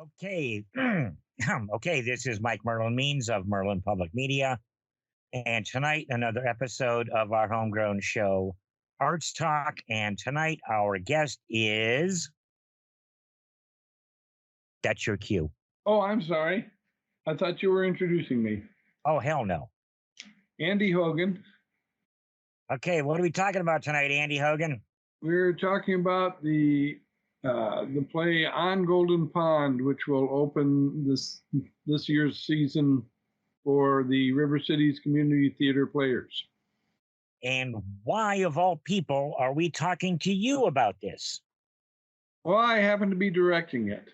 Okay. Okay, this is Mike Merlin Means of Merlin Public Media. And tonight, another episode of our homegrown show, Arts Talk. And tonight, our guest is. That's your cue. Oh, I'm sorry. I thought you were introducing me. Oh, hell no. Andy Hogan. Okay, what are we talking about tonight, Andy Hogan? We're talking about the play On Golden Pond, which will open this year's season for the River Cities Community Theater Players. And why, of all people, are we talking to you about this? Well, I happen to be directing it.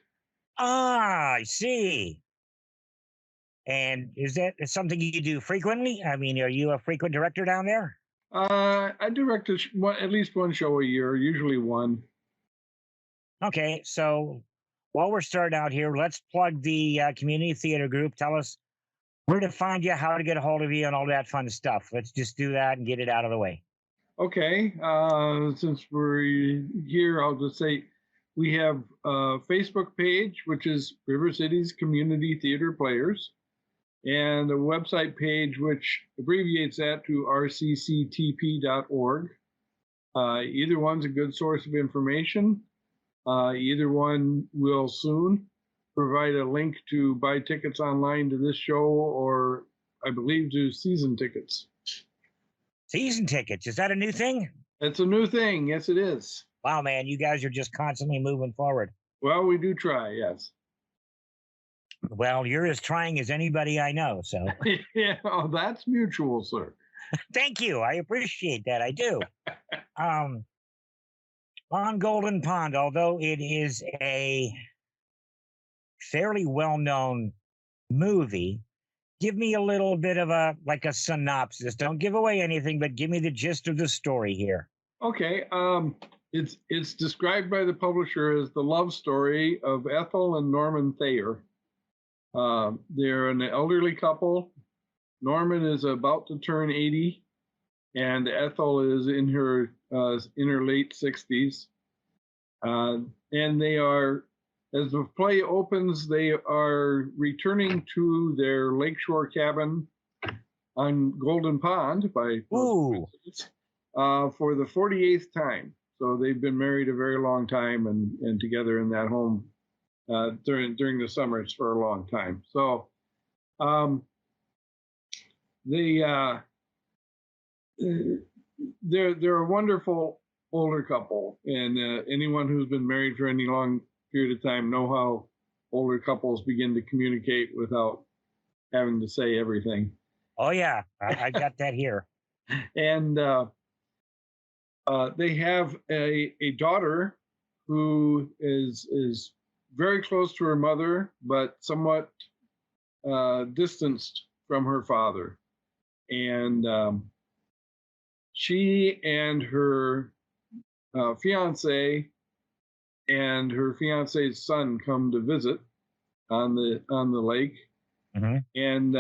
Ah, I see. And is that something you do frequently? I mean, are you a frequent director down there? I direct at least one show a year, usually one. Okay, so while we're starting out here, let's plug the community theater group. Tell us where to find you, how to get a hold of you, and all that fun stuff. Let's just do that and get it out of the way. Okay, since we're here, I'll just say we have a Facebook page, which is River Cities Community Theater Players, and a website page which abbreviates that to rcctp.org. Either one's a good source of information. Either one will soon provide a link to buy tickets online to this show, or I believe to season tickets. Season tickets, is that a new thing? It's a new thing. Yes, it is. Wow, man, you guys are just constantly moving forward. Well, we do try, yes. Well, you're as trying as anybody I know, so. Yeah, oh, that's mutual, sir. Thank you. I appreciate that. I do. On Golden Pond, although it is a fairly well-known movie, give me a little bit of a synopsis. Don't give away anything, but give me the gist of the story here. Okay. It's described by the publisher as the love story of Ethel and Norman Thayer. They're an elderly couple. Norman is about to turn 80, and Ethel is in her late 60s. And they are, as the play opens, they are returning to their lakeshore cabin on Golden Pond for the 48th time. So they've been married a very long time and together in that home during the summers for a long time. So they're a wonderful older couple, and anyone who's been married for any long period of time know how older couples begin to communicate without having to say everything. Oh yeah, I got that here. And they have a daughter who is very close to her mother, but somewhat distanced from her father. And she and her fiance and her fiance's son come to visit on the lake. Mm-hmm. And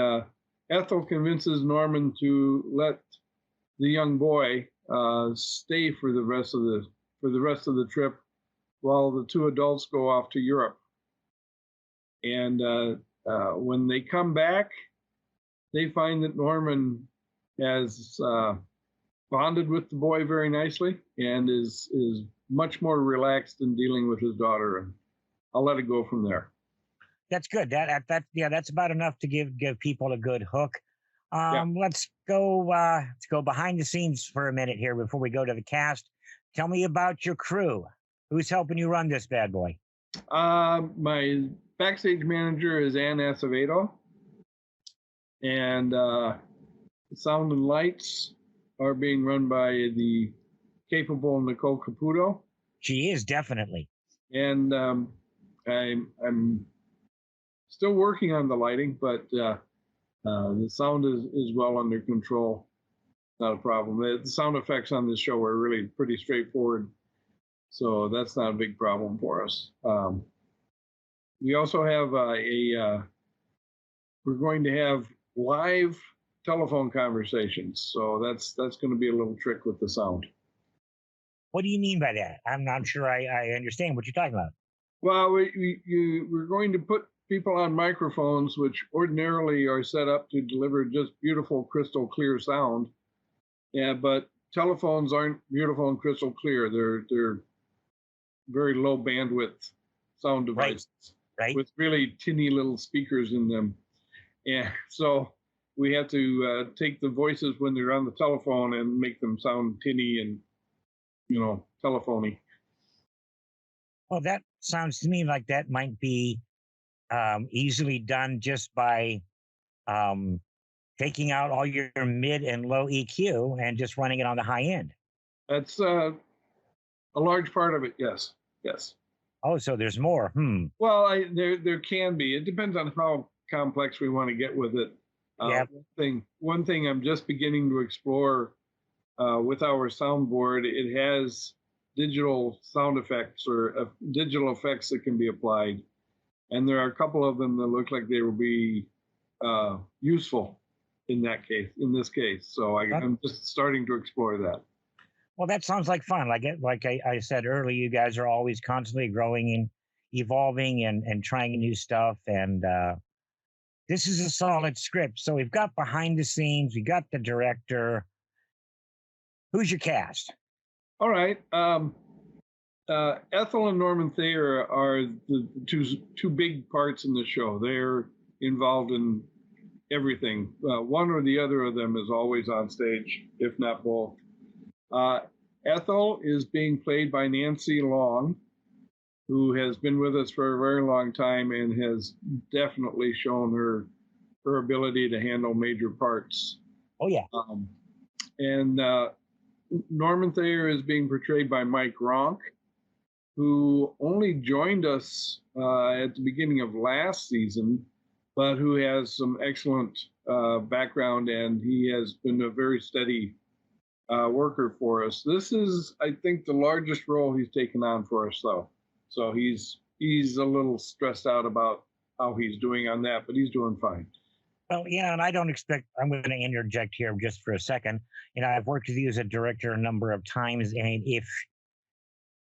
Ethel convinces Norman to let the young boy stay for the rest of the trip while the two adults go off to Europe. And when they come back, they find that Norman has bonded with the boy very nicely and is much more relaxed in dealing with his daughter. And I'll let it go from there. That's good. That's about enough to give people a good hook. Let's go behind the scenes for a minute here before we go to the cast. Tell me about your crew. Who's helping you run this bad boy? My backstage manager is Ann Acevedo, and sound and lights are being run by the capable Nicole Caputo. She is, definitely. And I'm still working on the lighting, but the sound is well under control. Not a problem. The sound effects on this show are really pretty straightforward, so that's not a big problem for us. We also have we're going to have live telephone conversations, so that's going to be a little trick with the sound. What do you mean by that? I'm not sure I understand what you're talking about. Well, we're going to put people on microphones, which ordinarily are set up to deliver just beautiful, crystal clear sound. Yeah, but telephones aren't beautiful and crystal clear. They're very low bandwidth sound Right, devices right. with really tinny little speakers in them. And so we have to take the voices when they're on the telephone and make them sound tinny and, telephony. Well, that sounds to me like that might be easily done just by um, taking out all your mid and low EQ and just running it on the high end. That's a large part of it. Yes. Yes. Oh, so there's more. Hmm. Well, there can be. It depends on how complex we want to get with it. Yeah. One thing I'm just beginning to explore with our soundboard. It has digital sound effects or digital effects that can be applied, and there are a couple of them that look like they will be useful in that case. In this case, so I'm just starting to explore that. Well, that sounds like fun. I said earlier, you guys are always constantly growing and evolving and trying new stuff. And this is a solid script. So we've got behind the scenes, we got the director. Who's your cast? All right. Ethel and Norman Thayer are the two big parts in the show. They're involved in everything. One or the other of them is always on stage, if not both. Ethel is being played by Nancy Long, who has been with us for a very long time and has definitely shown her ability to handle major parts. Oh, yeah. And Norman Thayer is being portrayed by Mike Ronk, who only joined us at the beginning of last season, but who has some excellent background, and he has been a very steady worker for us. This is, I think, the largest role he's taken on for us, though. So he's a little stressed out about how he's doing on that, but he's doing fine. Well, yeah, and I don't expect, I'm going to interject here just for a second. I've worked with you as a director a number of times, and if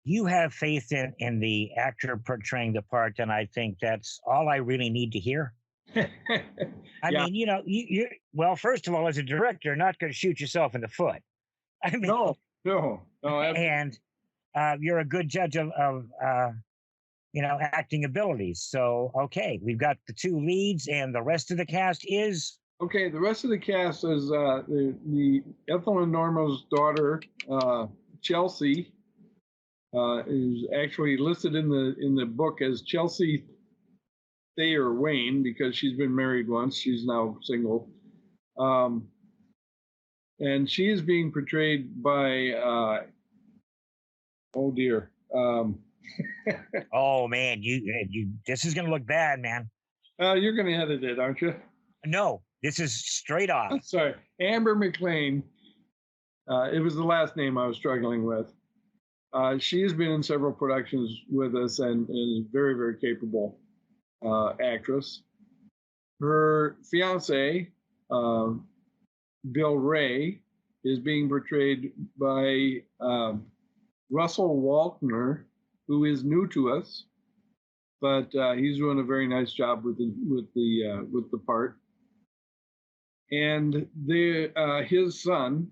you have faith in the actor portraying the part, then I think that's all I really need to hear. I mean, well, first of all, as a director, not going to shoot yourself in the foot. I mean, no. And you're a good judge of acting abilities. So, okay, we've got the two leads, and the rest of the cast is. Okay, the rest of the cast is the Ethel and Norma's daughter, Chelsea, is actually listed in the book as Chelsea Thayer Wayne because she's been married once. She's now single. And she is being portrayed by, oh dear. Oh man, you this is gonna look bad, man. You're gonna edit it, aren't you? No, this is straight off. Sorry, Amber McLean. It was the last name I was struggling with. She has been in several productions with us and is a very, very capable actress. Her fiance, Bill Ray, is being portrayed by Russell Waltner, who is new to us, but he's doing a very nice job with the part. And his son,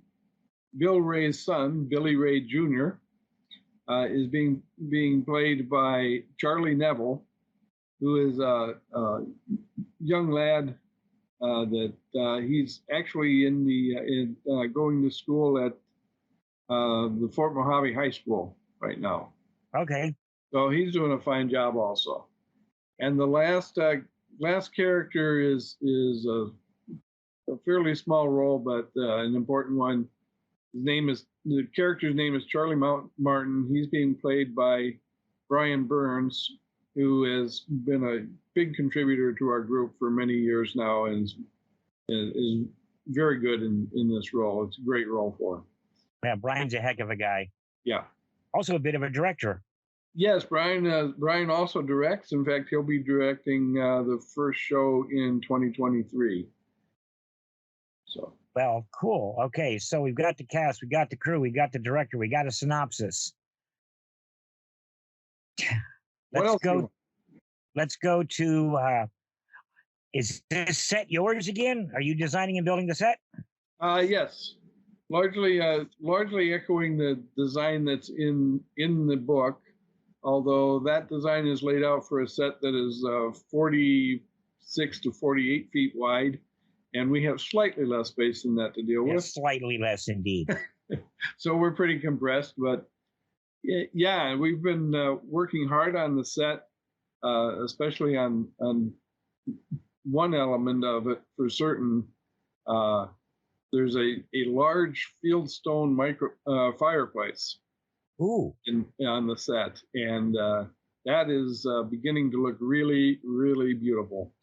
Bill Ray's son, Billy Ray Jr., is being played by Charlie Neville, who is a young lad that he's actually going to school at the Fort Mojave High School right now. Okay. So he's doing a fine job also. And the last character is a fairly small role, but an important one. The character's name is Charlie Martin. He's being played by Brian Burns, who has been a big contributor to our group for many years now and is very good in this role. It's a great role for him. Yeah, Brian's a heck of a guy. Yeah. Also a bit of a director. Yes, Brian also directs. In fact, he'll be directing the first show in 2023. So. Well, cool. Okay, so we've got the cast, we got the crew, we got the director, we got a synopsis. What Let's else? go. Let's go to. Is this set yours again? Are you designing and building the set? Yes, largely echoing the design that's in the book. Although that design is laid out for a set that is 46 to 48 feet wide, and we have slightly less space than that to deal with. Slightly less, indeed. So we're pretty compressed, but yeah, we've been working hard on the set, especially on one element of it for certain. There's a large fieldstone micro fireplace. Ooh. On the set, and that is beginning to look really, really beautiful.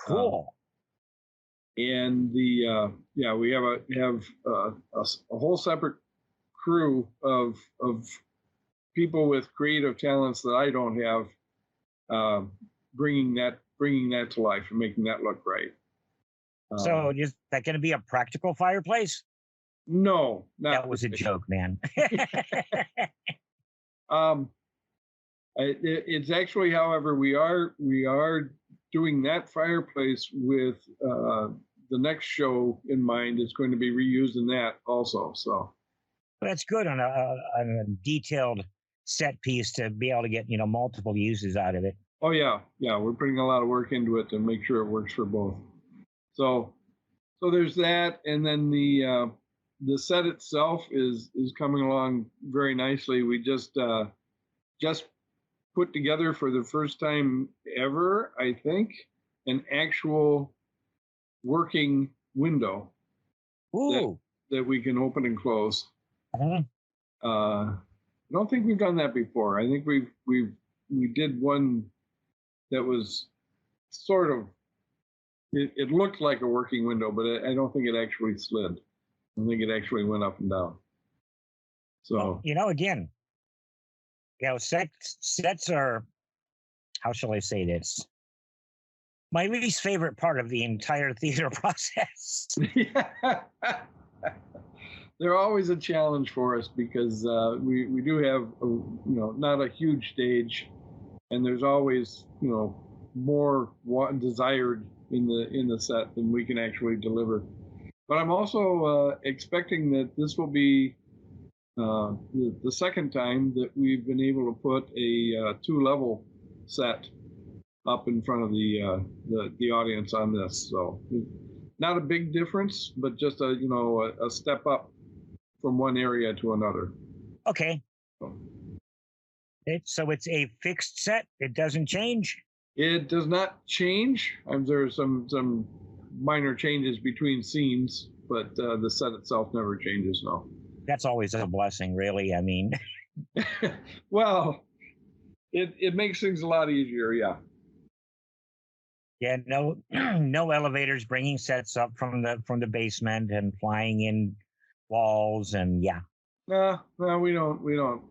Cool. And we have a whole separate crew of people with creative talents that I don't have, bringing that to life and making that look right. So is that going to be a practical fireplace? No, that was a joke, man. It's actually, however, we are doing that fireplace with the next show in mind. It's going to be reused in that also. So that's good on a detailed set piece to be able to get multiple uses out of it. Oh yeah, we're putting a lot of work into it to make sure it works for both. So there's that, and then the set itself is coming along very nicely. We just put together for the first time ever, I think, an actual working window that we can open and close. I don't think we've done that before. I think we did one that was sort of, it looked like a working window, but I don't think it actually slid. I think it actually went up and down. So again, sets are, how shall I say this? My least favorite part of the entire theater process. They're always a challenge for us because we do have not a huge stage, and there's always more desired in the set than we can actually deliver. But I'm also expecting that this will be the second time that we've been able to put a 2-level set up in front of the audience on this. So not a big difference, but just a step up from one area to another. Okay. So it's a fixed set. It doesn't change. It does not change. There's some minor changes between scenes, but the set itself never changes. No. That's always a blessing, really. I mean, well, it makes things a lot easier. Yeah. Yeah. No elevators bringing sets up from the basement and flying in walls and yeah. No, we don't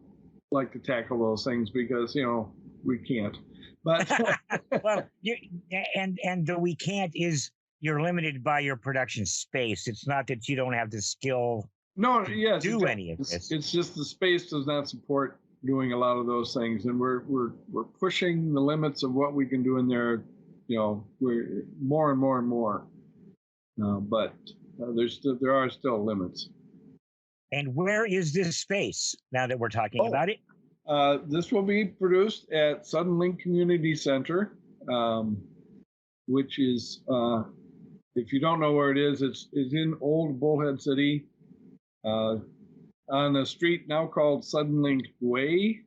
like to tackle those things because we can't. But well, we can't is you're limited by your production space. It's not that you don't have the skill. No, yes, do any of this. It's just the space does not support doing a lot of those things, and we're pushing the limits of what we can do in there. We're more and more and more. But there are still limits. And where is this space now that we're talking about it? This will be produced at Sudden Link Community Center, which is, if you don't know where it is, it's in Old Bullhead City, on a street now called Sudden Link Way,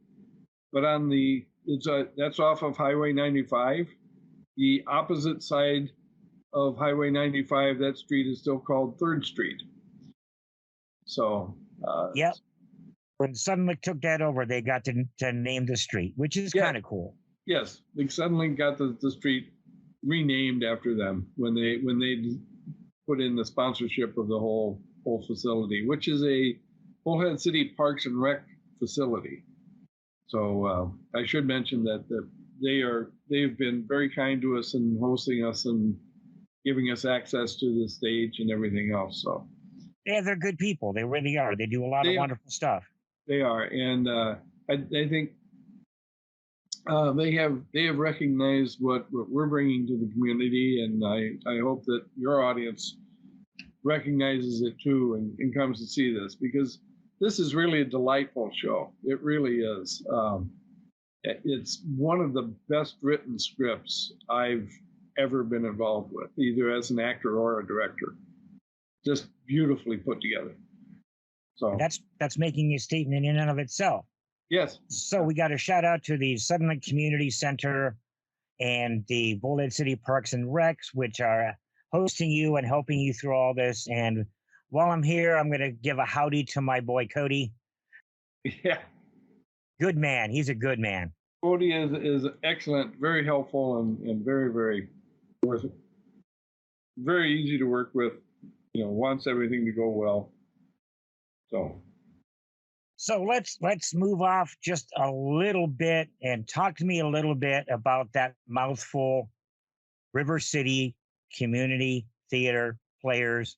but that's off of Highway 95. The opposite side of Highway 95, that street is still called 3rd Street. So, yep. When Sudden Link took that over, they got to name the street, which is kind of cool. Yes, Sudden Link got the street renamed after them when they put in the sponsorship of the whole facility, which is a Bullhead City Parks and Rec facility. So I should mention that they've been very kind to us in hosting us and giving us access to the stage and everything else. So yeah, they're good people. They really are. They do a lot of wonderful stuff. They are, and I think They have recognized what we're bringing to the community, and I hope that your audience recognizes it too and comes to see this, because this is really a delightful show. It really is. It's one of the best written scripts I've ever been involved with, either as an actor or a director. Just beautifully put together. So That's making a statement in and of itself. yes. So we got a shout out to the Sutherland Community Center and the Bullhead City Parks and Recs, which are hosting you and helping you through all this. And while I'm here, I'm going to give a howdy to my boy Cody. Yeah. Good man. He's a good man. Cody is excellent, very helpful, and very, very worth it. Very easy to work with. Wants everything to go well. So let's move off just a little bit and talk to me a little bit about that mouthful, River City Community Theater Players.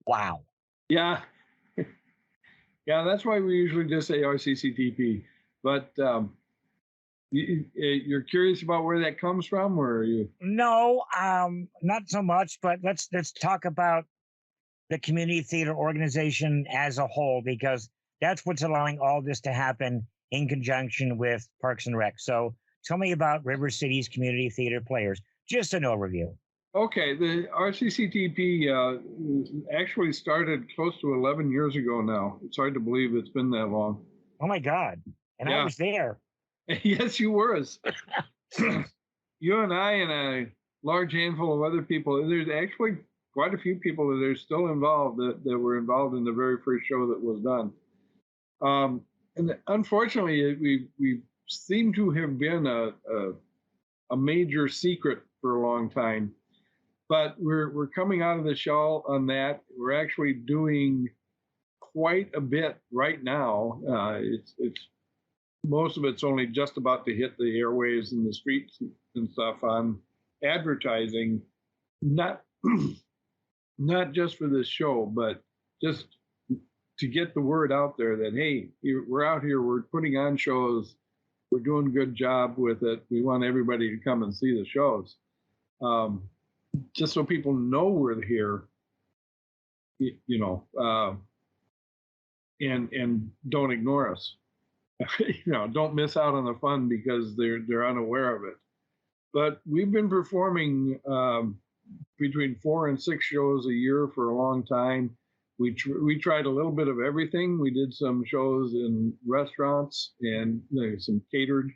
Wow. Yeah. Yeah, that's why we usually just say RCCTP. But you're curious about where that comes from, or are you? No, not so much. But let's talk about the community theater organization as a whole, because that's what's allowing all this to happen in conjunction with Parks and Rec. So tell me about River City's Community Theater Players. Just an overview. Okay, the RCCTP actually started close to 11 years ago now. It's hard to believe it's been that long. Oh my God. And Yeah. I was there. Yes, you were. You and I and a large handful of other people. There's actually quite a few people that are still involved that were involved in the very first show that was done. And unfortunately, we seem to have been a major secret for a long time. But we're coming out of the shell on that. We're actually doing quite a bit right now. It's most of it's only just about to hit the airwaves and the streets and stuff on advertising, not not just for this show, but just to get the word out there that, hey, we're out here, we're putting on shows, we're doing a good job with it. We want everybody to come and see the shows. Just so people know we're here, and don't ignore us. Don't miss out on the fun because they're unaware of it. But we've been performing between 4 and 6 shows a year for a long time. We tried a little bit of everything. We did some shows in restaurants and some catered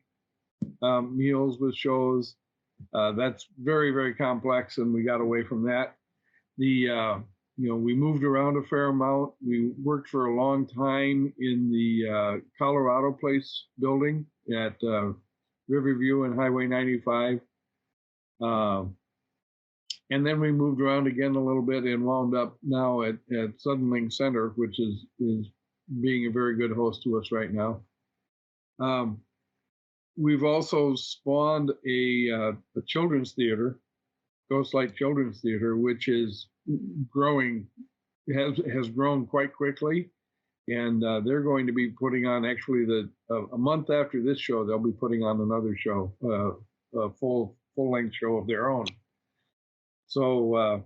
meals with shows. That's very, very complex, and we got away from that. We moved around a fair amount. We worked for a long time in the Colorado Place building at Riverview and Highway 95. And then we moved around again a little bit and wound up now at Sutherland Center, which is being a very good host to us right now. We've also spawned a children's theater, Ghostlight Children's Theater, which is growing, has grown quite quickly. And they're going to be putting on, actually, a month after this show, they'll be putting on another show, a full-length show of their own. So,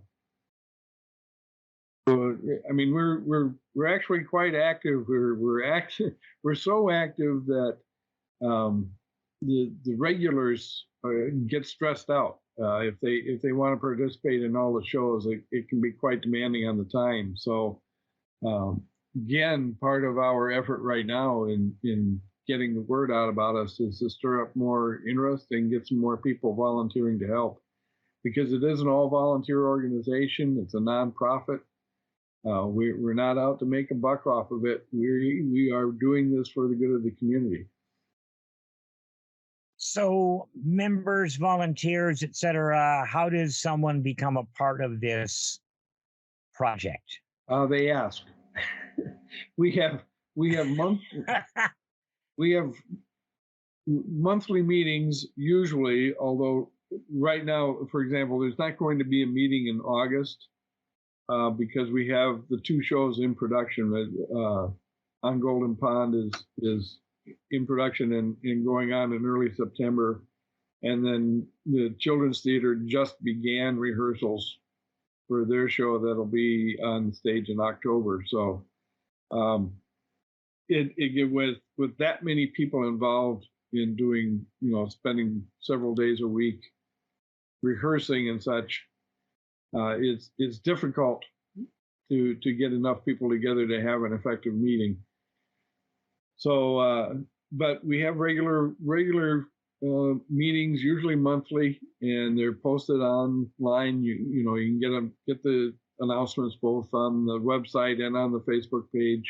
I mean, we're actually quite active. We're so active that the regulars get stressed out if they want to participate in all the shows. It can be quite demanding on the time. So, again, part of our effort right now in getting the word out about us is to stir up more interest and get some more people volunteering to help. Because it is an all-volunteer organization. It's a nonprofit. We're not out to make a buck off of it. We are doing this for the good of the community. So members, volunteers, etc., how does someone become a part of this project? They ask. we have monthly meetings usually, although right now, for example, there's not going to be a meeting in August because we have the 2 shows in production. On Golden Pond is in production and going on in early September. And then the Children's Theater just began rehearsals for their show that'll be on stage in October. So with that many people involved in doing, spending several days a week rehearsing and such, it's difficult to get enough people together to have an effective meeting. So, but we have regular meetings, usually monthly, and they're posted online. You can get the announcements both on the website and on the Facebook page.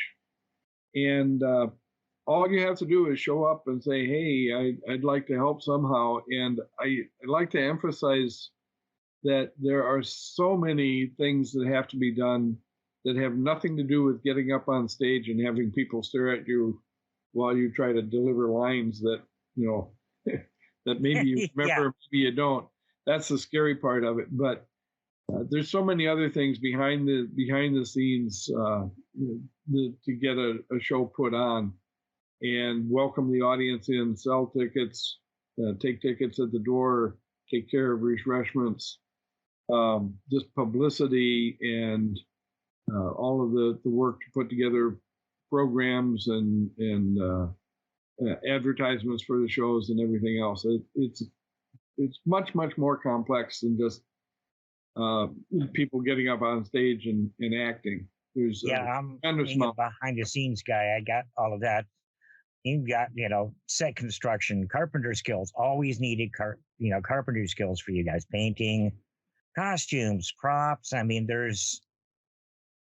And all you have to do is show up and say, hey, I'd like to help somehow. And I'd like to emphasize that there are so many things that have to be done that have nothing to do with getting up on stage and having people stare at you while you try to deliver lines that, that maybe you remember, yeah. Maybe you don't. That's the scary part of it. But there's so many other things behind the scenes to get a show put on, and welcome the audience in, sell tickets, take tickets at the door, take care of refreshments, just publicity and all of the work to put together programs and advertisements for the shows and everything else. It's much more complex than just people getting up on stage and acting. There's I'm a behind the scenes guy. I got all of that. You've got set construction, carpenter skills. Always needed carpenter skills for you guys. Painting, costumes, props. I mean, there's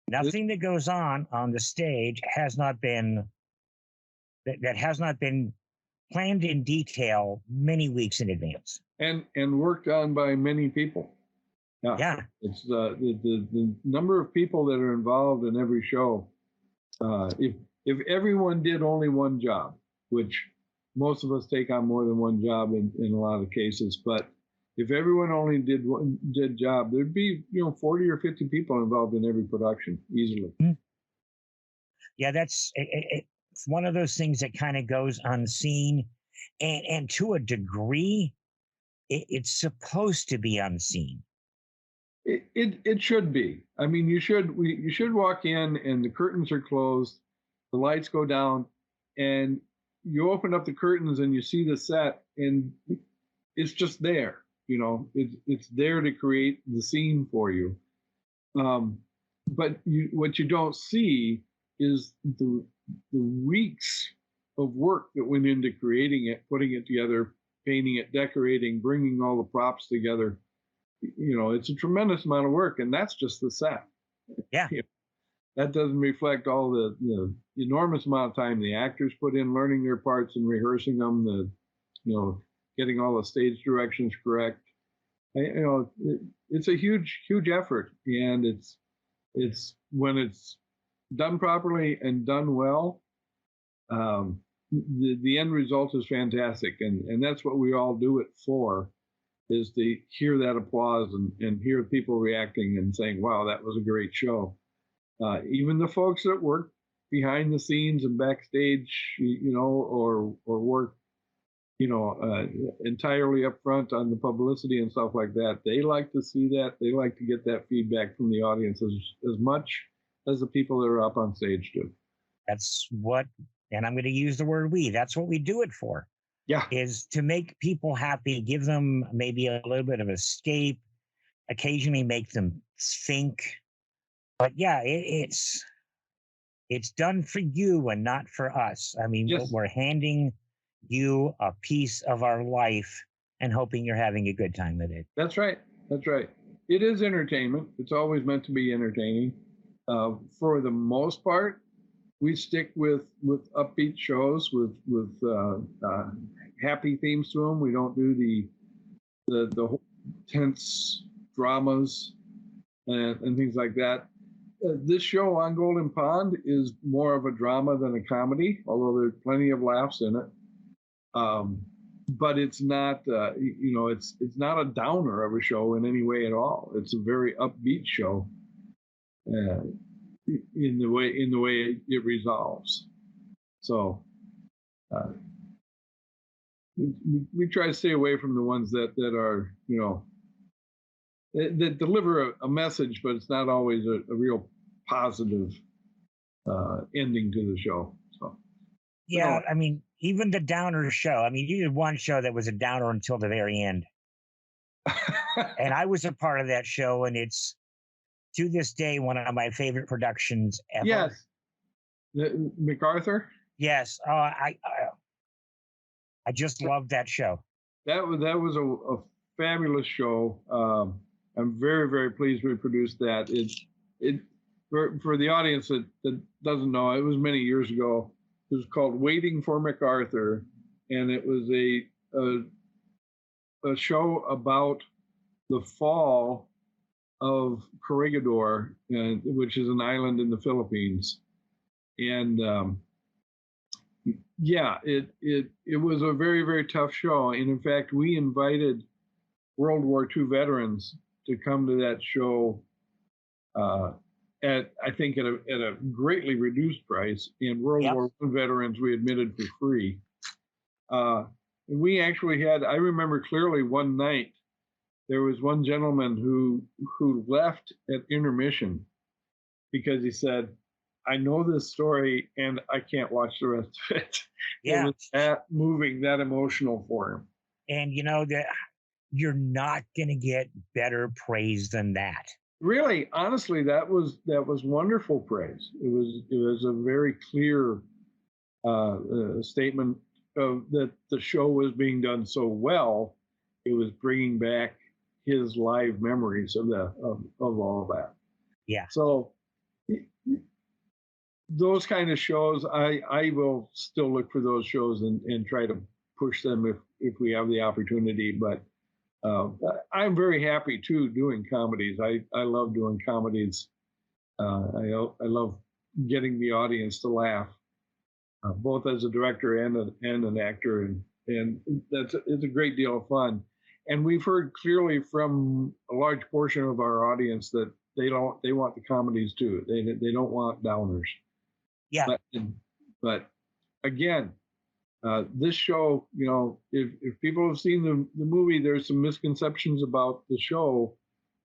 nothing that goes on the stage has not been planned in detail many weeks in advance and worked on by many people. Yeah. It's the number of people that are involved in every show. If everyone did only one job, which most of us take on more than one job in a lot of cases, but if everyone only did one job, there'd be 40 or 50 people involved in every production easily. Mm-hmm. Yeah, it's one of those things that kind of goes unseen, and to a degree, it's supposed to be unseen. It should be. I mean, you should walk in and the curtains are closed, the lights go down, and you open up the curtains and you see the set, and it's just there. It's there to create the scene for you. But what you don't see is the weeks of work that went into creating it, putting it together, painting it, decorating, bringing all the props together. It's a tremendous amount of work, and that's just the set. Yeah. That doesn't reflect all the enormous amount of time the actors put in learning their parts and rehearsing them, getting all the stage directions correct. It's a huge effort, and it's when it's done properly and done well, the end result is fantastic, and that's what we all do it for, is to hear that applause and hear people reacting and saying, wow, that was a great show. Even the folks that work behind the scenes and backstage, or work, entirely up front on the publicity and stuff like that, they like to see that. They like to get that feedback from the audience as much as the people that are up on stage do. That's what, and I'm going to use the word we, that's what we do it for. Yeah. Is to make people happy, give them maybe a little bit of escape, occasionally make them think. But yeah, it's done for you and not for us. I mean, yes. We're handing you a piece of our life and hoping you're having a good time with it. That's right. It is entertainment. It's always meant to be entertaining. For the most part, we stick with upbeat shows with happy themes to them. We don't do the tense dramas and things like that. This show on Golden Pond is more of a drama than a comedy, although there's plenty of laughs in it. But it's not, it's not a downer of a show in any way at all. It's a very upbeat show in the way it resolves. So uh, we try to stay away from the ones that are, you know, that deliver a message, but it's not always a real positive ending to the show. So Yeah, I mean, even the downer show. I mean, you did one show that was a downer until the very end, and I was a part of that show, and it's to this day one of my favorite productions ever. Yes, MacArthur. Yes, I just love that show. That was a fabulous show. I'm very, very pleased we produced that. It for the audience that doesn't know, it was many years ago. It was called Waiting for MacArthur, and it was a show about the fall of Corregidor, which is an island in the Philippines. And yeah, it was a very, very tough show. And in fact, we invited World War II veterans to come to that show at a greatly reduced price. And World War I veterans we admitted for free. And we actually had, I remember clearly one night, there was one gentleman who left at intermission because he said, I know this story and I can't watch the rest of it. Yeah. It was that moving, that emotional for him. And you know that you're not going to get better praise than that. Really, honestly, that was wonderful praise. It was a very clear statement of that the show was being done so well. It was bringing back his live memories of all that. Yeah. So those kind of shows, I will still look for those shows and try to push them if we have the opportunity. But I'm very happy too doing comedies. I love doing comedies. I love getting the audience to laugh, both as a director and an actor, and it's a great deal of fun. And we've heard clearly from a large portion of our audience that they want the comedies too. They don't want downers. Yeah. But again, this show, you know, if people have seen the movie, there's some misconceptions about the show,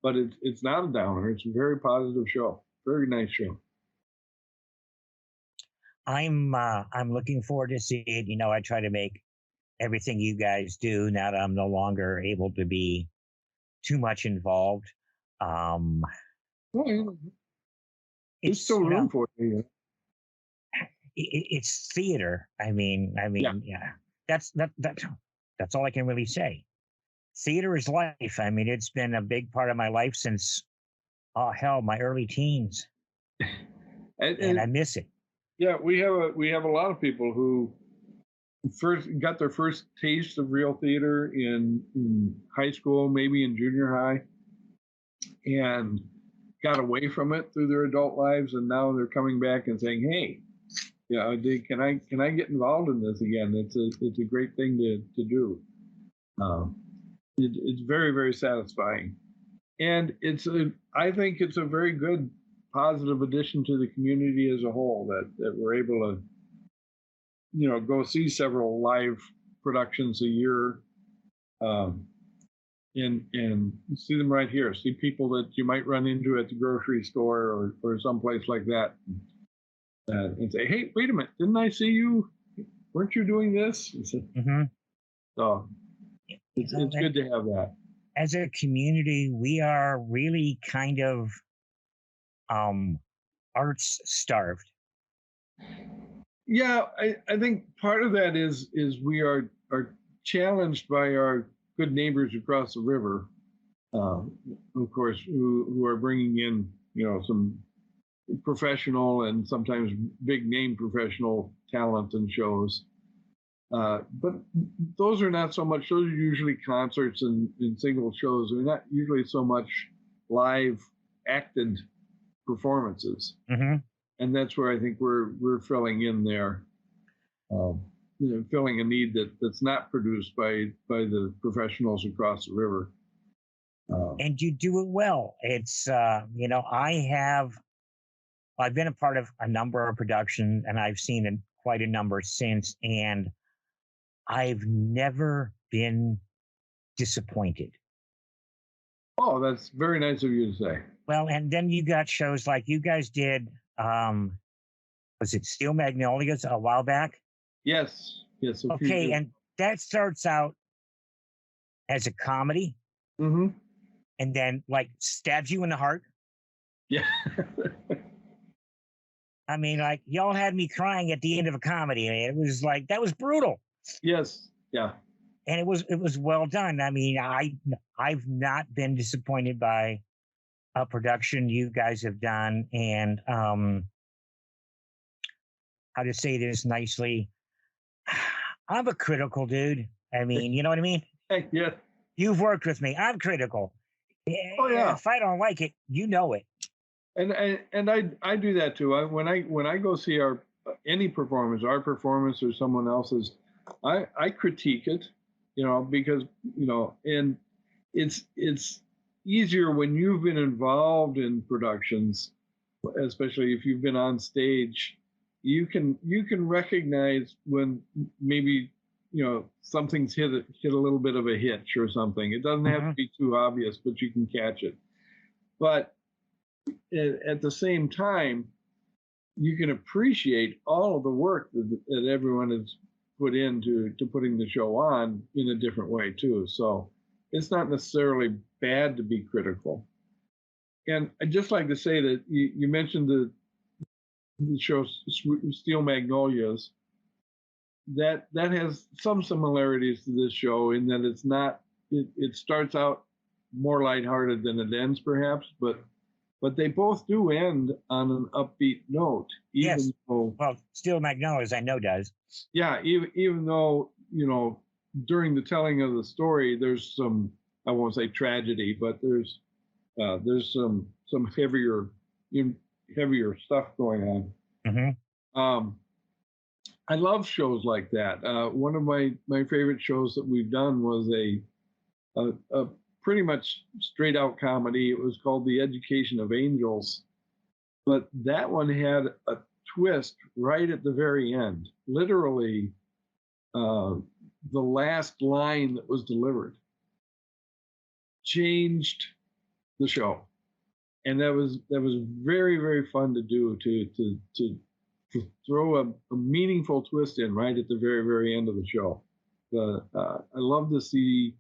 but it's not a downer. It's a very positive show. Very nice show. I'm looking forward to see it. You know, I try to make everything you guys do now that I'm no longer able to be too much involved. Well, it's still room for you. It's theater. I mean, yeah. That's all I can really say. Theater is life. I mean, it's been a big part of my life since, my early teens, and I miss it. Yeah, we have a lot of people who first got their first taste of real theater in high school, maybe in junior high, and got away from it through their adult lives, and now they're coming back and saying, "Hey, yeah, can I get involved in this again?" It's a great thing to do. It's very, very satisfying, and I think it's a very good positive addition to the community as a whole that we're able to, you know, go see several live productions a year, and see them right here. See people that you might run into at the grocery store or someplace like that, and say, "Hey, wait a minute! Didn't I see you? Weren't you doing this?" Mm-hmm. So it's good to have that. As a community, we are really kind of arts starved. Yeah, I think part of that is we are challenged by our good neighbors across the river, of course, who are bringing in, you know, some professional and sometimes big name professional talent and shows. But those are not so much, those are usually concerts and single shows. They're not usually so much live acted performances. Mm-hmm. And that's where I think we're filling in there, you know, filling a need that's not produced by the professionals across the river. And you do it well. It's you know, I've been a part of a number of productions, and I've seen quite a number since. And I've never been disappointed. Oh, that's very nice of you to say. Well, and then you got shows like you guys did. Was it Steel Magnolias a while back? Yes, yes, a few Okay, years. and that starts out as a comedy Mm-hmm. and then like stabs you in the heart. Yeah. I mean, like y'all had me crying at the end of a comedy. I mean, it was like that was brutal, Yes. Yeah. and it was well done. I mean, I've not been disappointed by a production you guys have done, and how to say this nicely, I'm a critical dude. I mean, you know what I mean? Heck, yeah. You've worked with me. I'm critical. Oh yeah. If I don't like it, you know it. And I do that too. When I go see our any performance, our performance or someone else's, I critique it, because and it's easier when you've been involved in productions, especially if you've been on stage. You can recognize when maybe something's hit a little bit of a hitch or something. It doesn't have to be too obvious, but you can catch it. But at the same time, you can appreciate all of the work that everyone has put into putting the show on in a different way too. So it's not necessarily bad to be critical. And I'd just like to say that you mentioned the show Steel Magnolias. That has some similarities to this show in that it's not. It starts out more lighthearted than it ends, perhaps, but they both do end on an upbeat note. Yes. Though, well, Steel Magnolias, I know does. Yeah, even though during the telling of the story, there's some, I won't say tragedy, but there's some heavier stuff going on. Mm-hmm. I love shows like that. One of my favorite shows that we've done was a pretty much straight out comedy. It was called The Education of Angels, but that one had a twist right at the very end. Literally, the last line that was delivered changed the show, and that was very, very fun to do, to throw a meaningful twist in right at the very, very end of the show. I love to see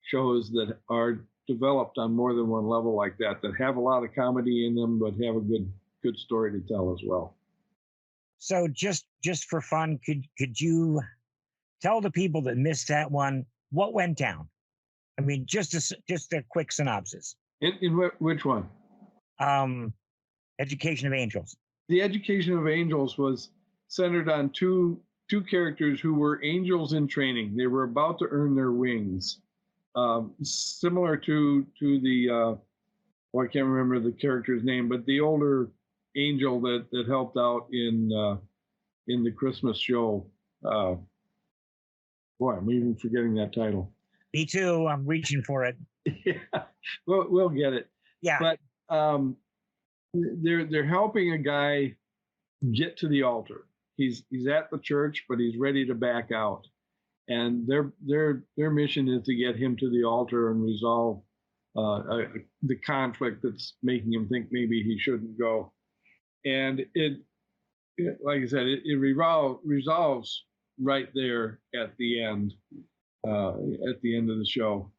shows that are developed on more than one level like that have a lot of comedy in them, but have a good story to tell as well. So just for fun, could you tell the people that missed that one what went down? I mean, just a quick synopsis. In which one? Education of Angels. The Education of Angels was centered on two characters who were angels in training. They were about to earn their wings. Similar to the I can't remember the character's name, but the older angel that helped out in the Christmas show. I'm even forgetting that title. Me too. I'm reaching for it. Yeah, we'll get it. Yeah, but they're helping a guy get to the altar. He's at the church, but he's ready to back out. And their mission is to get him to the altar and resolve the conflict that's making him think maybe he shouldn't go. And it like I said, it resolves right there at the end of the show,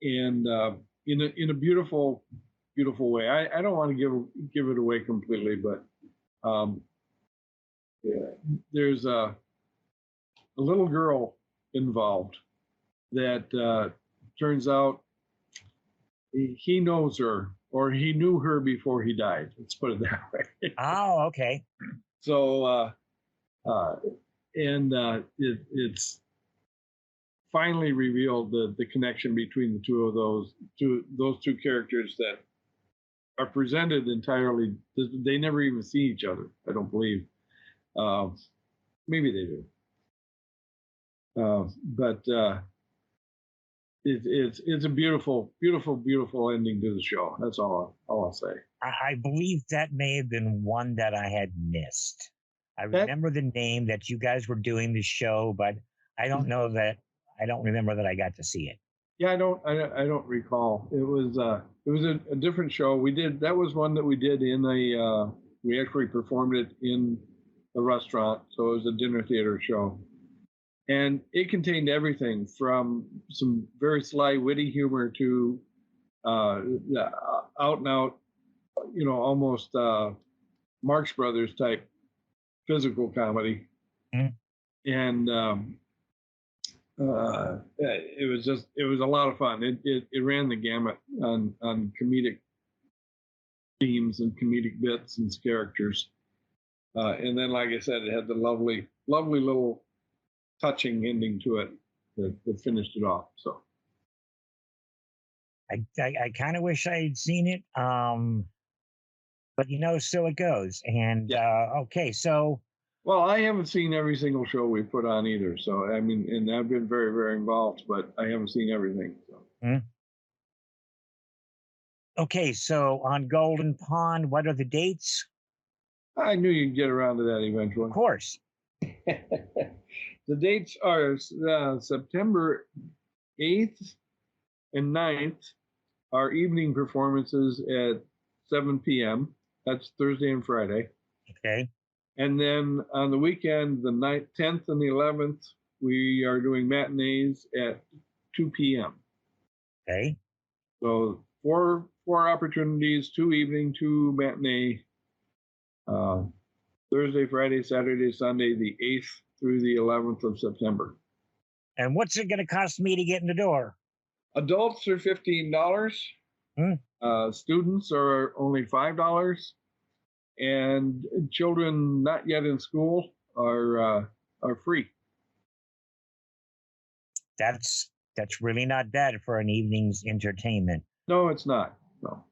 and in a beautiful way. I don't want to give it away completely, but there's a little girl involved that turns out he knows her, or he knew her before he died. Let's put it that way. Oh, okay. So, it's finally revealed the connection between the two of those two characters that are presented entirely. They never even see each other, I don't believe. Maybe they do. But it's a beautiful ending to the show. That's all I'll say. I believe that may have been one that I had missed. I remember the name that you guys were doing the show, but I don't know that. I don't remember that I got to see it. Yeah, I don't recall. It was a different show. That was one that we did in we actually performed it in a restaurant, so it was a dinner theater show. And it contained everything from some very sly, witty humor to out and out, almost Marx Brothers type physical comedy. Mm. And it was a lot of fun. It ran the gamut on comedic themes and comedic bits and characters. And then, like I said, it had the lovely little touching ending to it that finished it off. So I kind of wish I had seen it. But so it goes. And yeah. okay, so Well, I haven't seen every single show we put on either. So I mean, and I've been very, very involved, but I haven't seen everything. So. Okay, so on Golden Pond, what are the dates? I knew you'd get around to that eventually. Of course. The dates are September 8th and 9th are evening performances at 7 p.m. That's Thursday and Friday. Okay. And then on the weekend, the 9th, 10th, and the 11th, we are doing matinees at 2 p.m. Okay. So four opportunities, 2 evening, 2 matinee. Thursday, Friday, Saturday, Sunday, the 8th through the 11th of September. And what's it going to cost me to get in the door? Adults are $15. Students are only $5. And children not yet in school are free. That's really not bad for an evening's entertainment. No, it's not. No.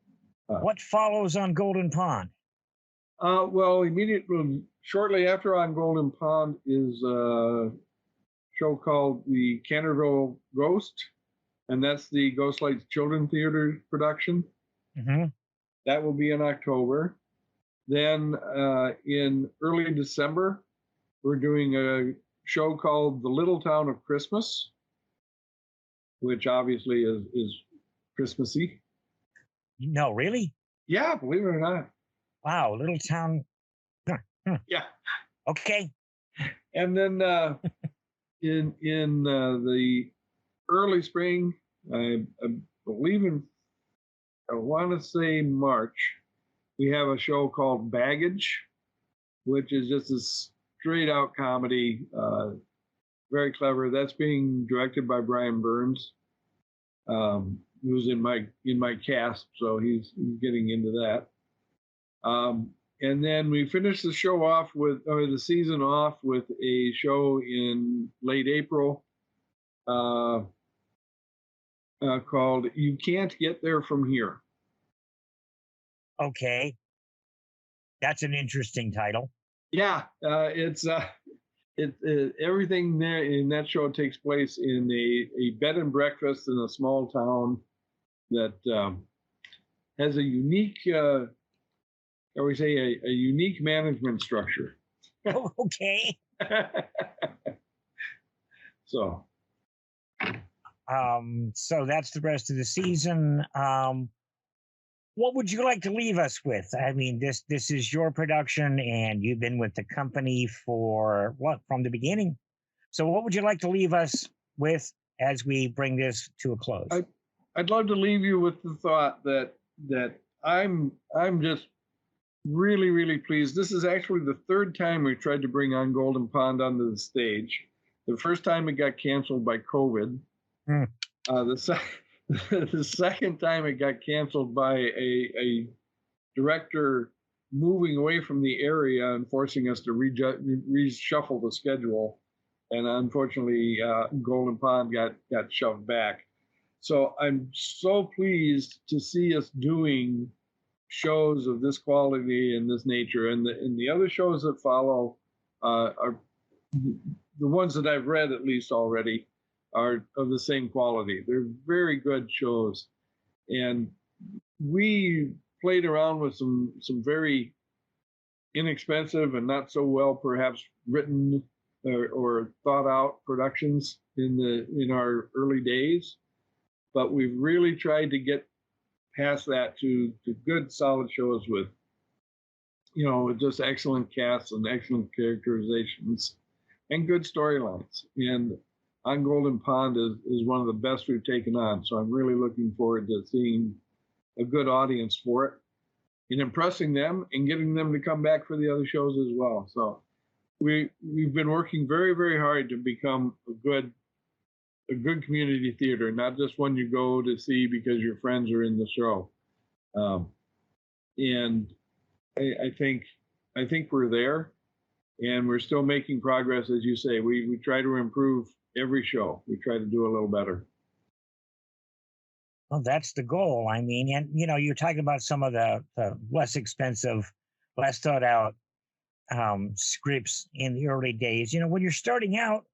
What follows on Golden Pond? Well, shortly after on Golden Pond is a show called the Canterville Ghost, and that's the Ghostlights Children Theater production. Mm-hmm. That will be in October. Then in early December, we're doing a show called The Little Town of Christmas, which obviously is Christmassy. No, really? Yeah, believe it or not. Wow, Little Town. Yeah. Okay. And then in the early spring, I believe I want to say March, we have a show called Baggage, which is just a straight out comedy, very clever. That's being directed by Brian Burns, who's in my cast, so he's getting into that. And then we finish the season off with a show in late April called "You Can't Get There From Here." Okay. That's an interesting title. Yeah, it's everything there in that show takes place in a bed and breakfast in a small town that has a unique, a unique management structure. Okay. So that's the rest of the season. What would you like to leave us with? I mean, this is your production, and you've been with the company for from the beginning. So what would you like to leave us with as we bring this to a close? I'd love to leave you with the thought that I'm just really, really pleased. This is actually the third time we tried to bring on Golden Pond onto the stage. The first time it got canceled by COVID. The second time it got canceled by a director moving away from the area and forcing us to reshuffle the schedule. And unfortunately, Golden Pond got shoved back. So I'm so pleased to see us doing shows of this quality and this nature. And the other shows that follow are the ones that I've read, at least already, are of the same quality. They're very good shows. And we played around with some very inexpensive and not so well perhaps written or thought out productions in our early days, but we've really tried to get past that to good solid shows with with just excellent casts and excellent characterizations and good storylines. And on Golden Pond is one of the best we've taken on, so I'm really looking forward to seeing a good audience for it and impressing them and getting them to come back for the other shows as well. So we've been working very, very hard to become a good community theater, not just one you go to see because your friends are in the show. And I think we're there, and we're still making progress, as you say. We try to improve every show. We try to do a little better. Well, that's the goal. I mean, and you're talking about some of the less expensive, less thought out scripts in the early days. When you're starting out,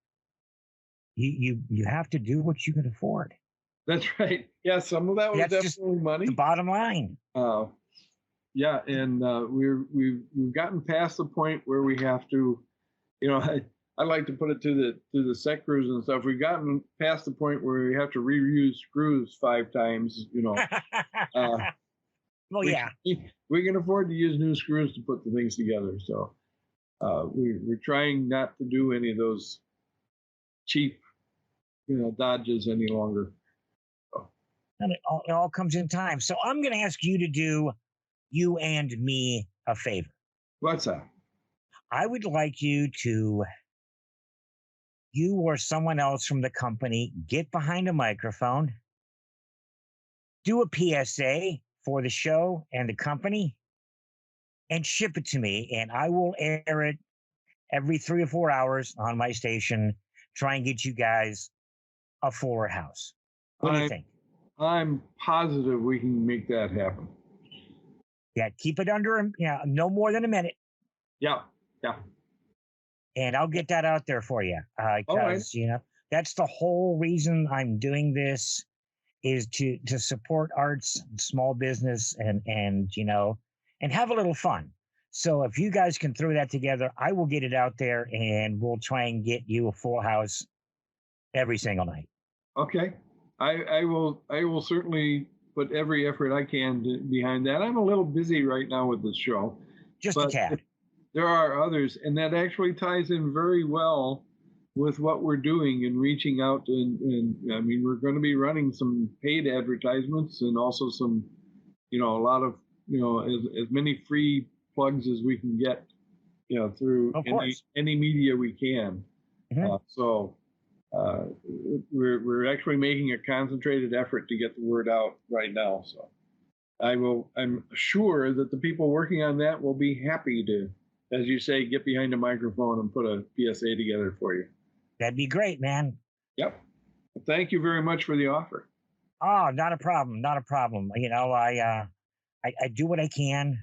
you have to do what you can afford. That's right. Yeah, some of that was definitely money. The bottom line. Yeah, and we've gotten past the point where we have to, I like to put it to the set crews and stuff. We've gotten past the point where we have to reuse screws 5 times. Well, yeah, we can afford to use new screws to put the things together. So we're trying not to do any of those cheap, dodges any longer. So. And it all comes in time. So I'm going to ask you to do you and me a favor. What's that? I would like you or someone else from the company get behind a microphone, do a PSA for the show and the company, and ship it to me, and I will air it every 3 or 4 hours on my station, try and get you guys a fuller house. What do you think? I'm positive we can make that happen. Yeah, keep it under no more than a minute. Yeah. And I'll get that out there for you. Because, that's the whole reason I'm doing this, is to support arts and small business and have a little fun. So if you guys can throw that together, I will get it out there, and we'll try and get you a full house every single night. Okay. I will certainly put every effort I can behind that. I'm a little busy right now with this show. Just a tad. There are others, and that actually ties in very well with what we're doing and reaching out. And I mean, we're going to be running some paid advertisements and also some, a lot of, as many free plugs as we can get, through any media we can. Mm-hmm. We're actually making a concentrated effort to get the word out right now. So I'm sure that the people working on that will be happy to, as you say, get behind a microphone and put a PSA together for you. That'd be great, man. Yep. Thank you very much for the offer. Oh, not a problem. Not a problem. I do what I can.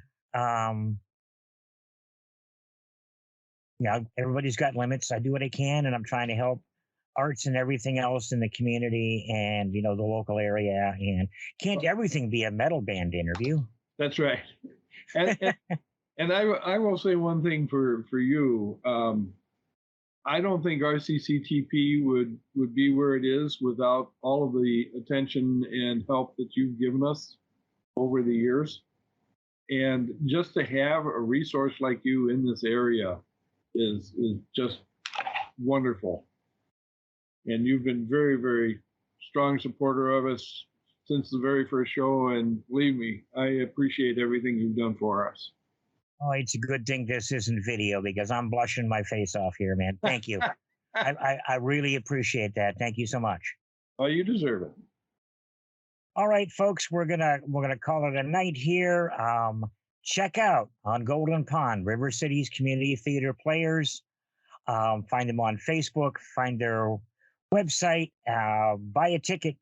Everybody's got limits. I do what I can, and I'm trying to help arts and everything else in the community and, the local area. And can't everything be a metal band interview? That's right. And I will say one thing for you. I don't think RCCTP would be where it is without all of the attention and help that you've given us over the years. And just to have a resource like you in this area is just wonderful. And you've been very, very strong supporter of us since the very first show. And believe me, I appreciate everything you've done for us. Oh, it's a good thing this isn't video, because I'm blushing my face off here, man. Thank you. I really appreciate that. Thank you so much. Oh, you deserve it. All right, folks, we're gonna call it a night here. Check out on Golden Pond, River City's Community Theater Players. Find them on Facebook. Find their website. Buy a ticket.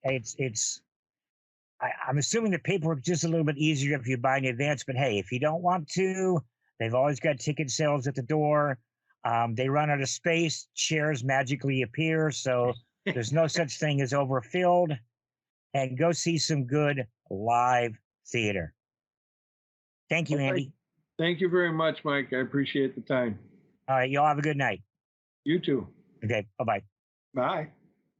I'm assuming the paperwork's just a little bit easier if you buy in advance, but hey, if you don't want to, they've always got ticket sales at the door. They run out of space, chairs magically appear, so there's no such thing as overfilled. And go see some good live theater. Thank you, Andy. Thank you very much, Mike. I appreciate the time. All right, y'all have a good night. You too. Okay. Bye bye. Bye.